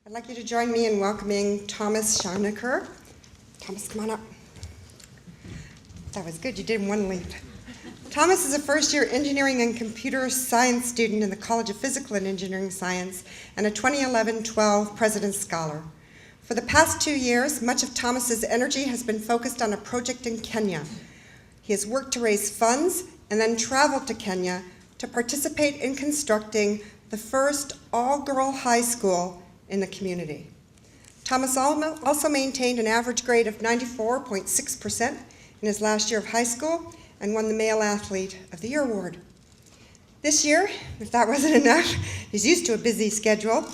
I'd like you to join me in welcoming Thomas Shoniker. Thomas, come on up. That was good, you did in one leap. Thomas is a first-year engineering and computer science student in the College of Physical and Engineering Science and a 2011-12 President's Scholar. For the past 2 years, much of Thomas's energy has been focused on a project in Kenya. He has worked to raise funds and then traveled to Kenya to participate in constructing the first all-girl high school in the community. Thomas also maintained an average grade of 94.6% in his last year of high school and won the Male Athlete of the Year award. This year, if that wasn't enough, he's used to a busy schedule.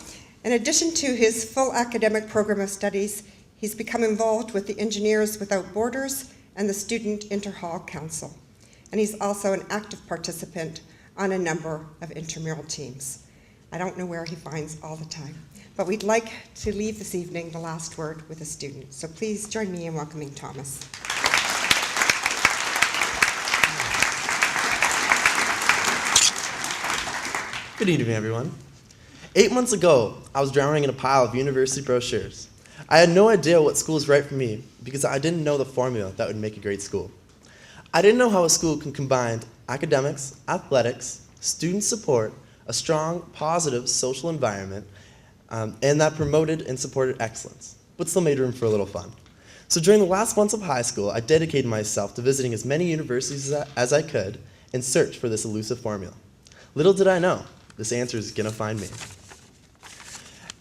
In addition to his full academic program of studies, he's become involved with the Engineers Without Borders and the Student Interhall Council. And he's also an active participant on a number of intramural teams. I don't know where he finds all the time, but we'd like to leave this evening the last word with a student. So please join me in welcoming Thomas. Good evening, everyone. 8 months ago, I was drowning in a pile of university brochures. I had no idea what school was right for me because I didn't know the formula that would make a great school. I didn't know how a school can combine academics, athletics, student support, a strong, positive social environment, and that promoted and supported excellence, but still made room for a little fun. So during the last months of high school, I dedicated myself to visiting as many universities as I could in search for this elusive formula. Little did I know, this answer is gonna find me.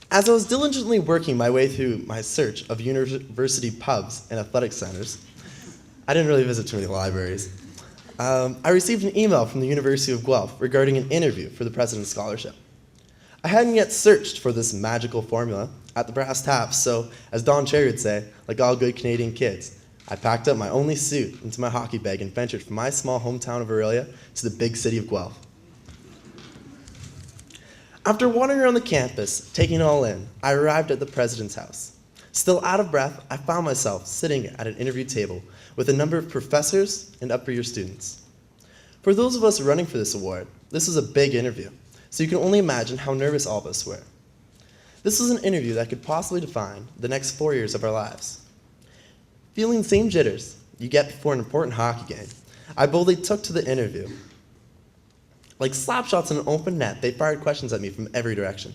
As I was diligently working my way through my search of university pubs and athletic centers, I didn't really visit too many libraries. I received an email from the University of Guelph regarding an interview for the President's Scholarship. I hadn't yet searched for this magical formula at the brass taps, so as Don Cherry would say, like all good Canadian kids, I packed up my only suit into my hockey bag and ventured from my small hometown of Aurelia to the big city of Guelph. After wandering around the campus, taking it all in, I arrived at the President's house. Still out of breath, I found myself sitting at an interview table with a number of professors and upper-year students. For those of us running for this award, this was a big interview, so you can only imagine how nervous all of us were. This was an interview that could possibly define the next 4 years of our lives. Feeling the same jitters you get before an important hockey game, I boldly took to the interview. Like slap shots in an open net, they fired questions at me from every direction.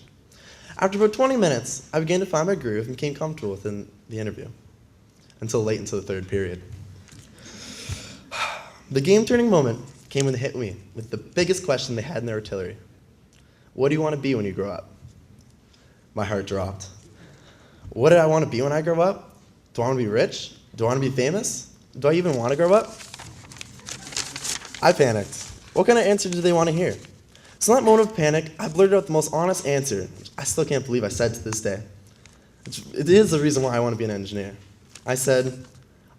After about 20 minutes, I began to find my groove and became comfortable within the interview, until late into the third period. The game-turning moment came when they hit me with the biggest question they had in their artillery. What do you want to be when you grow up? My heart dropped. What did I want to be when I grow up? Do I want to be rich? Do I want to be famous? Do I even want to grow up? I panicked. What kind of answer do they want to hear? So in that moment of panic, I blurted out the most honest answer, which I still can't believe I said to this day. It is the reason why I want to be an engineer. I said,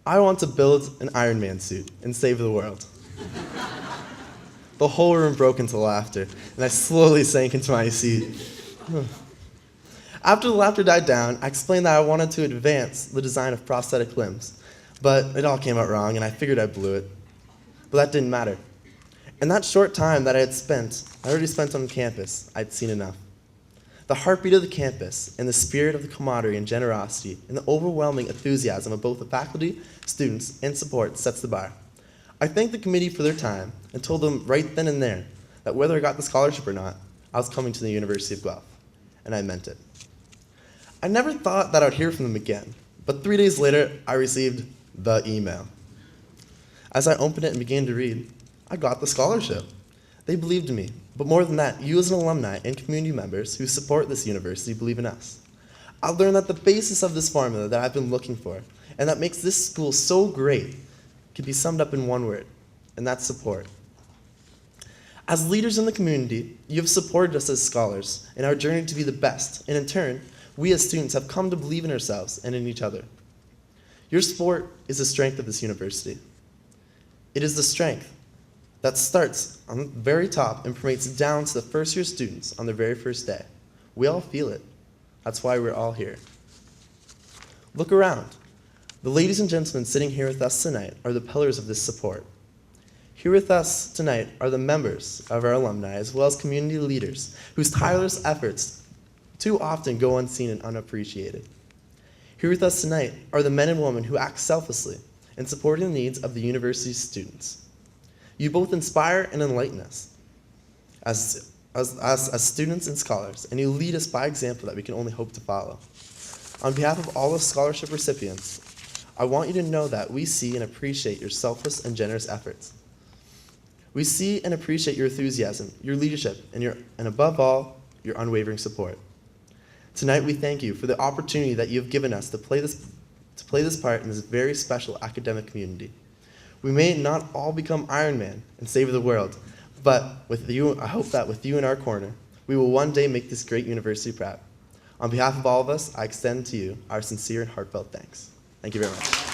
I want to build an Iron Man suit and save the world. The whole room broke into laughter, and I slowly sank into my seat. After the laughter died down, I explained that I wanted to advance the design of prosthetic limbs, but it all came out wrong, and I figured I blew it. But that didn't matter. In that short time that I already spent on campus, I'd seen enough. The heartbeat of the campus, and the spirit of the camaraderie and generosity, and the overwhelming enthusiasm of both the faculty, students, and support sets the bar. I thanked the committee for their time and told them right then and there that whether I got the scholarship or not, I was coming to the University of Guelph, and I meant it. I never thought that I'd hear from them again, but 3 days later, I received the email. As I opened it and began to read, I got the scholarship. They believed in me, but more than that, you as an alumni and community members who support this university believe in us. I learned that the basis of this formula that I've been looking for, and that makes this school so great, can be summed up in one word, and that's support. As leaders in the community, you have supported us as scholars in our journey to be the best, and in turn, we as students have come to believe in ourselves and in each other. Your support is the strength of this university. It is the strength that starts on the very top and permeates down to the first-year students on their very first day. We all feel it. That's why we're all here. Look around. The ladies and gentlemen sitting here with us tonight are the pillars of this support. Here with us tonight are the members of our alumni, as well as community leaders, whose tireless efforts too often go unseen and unappreciated. Here with us tonight are the men and women who act selflessly in supporting the needs of the university's students. You both inspire and enlighten us as students and scholars, and you lead us by example that we can only hope to follow. On behalf of all the scholarship recipients, I want you to know that we see and appreciate your selfless and generous efforts. We see and appreciate your enthusiasm, your leadership, and above all, your unwavering support. Tonight, we thank you for the opportunity that you have given us to play this part in this very special academic community. We may not all become Iron Man and save the world, but with you, I hope that with you in our corner, we will one day make this great university proud. On behalf of all of us, I extend to you our sincere and heartfelt thanks. Thank you very much.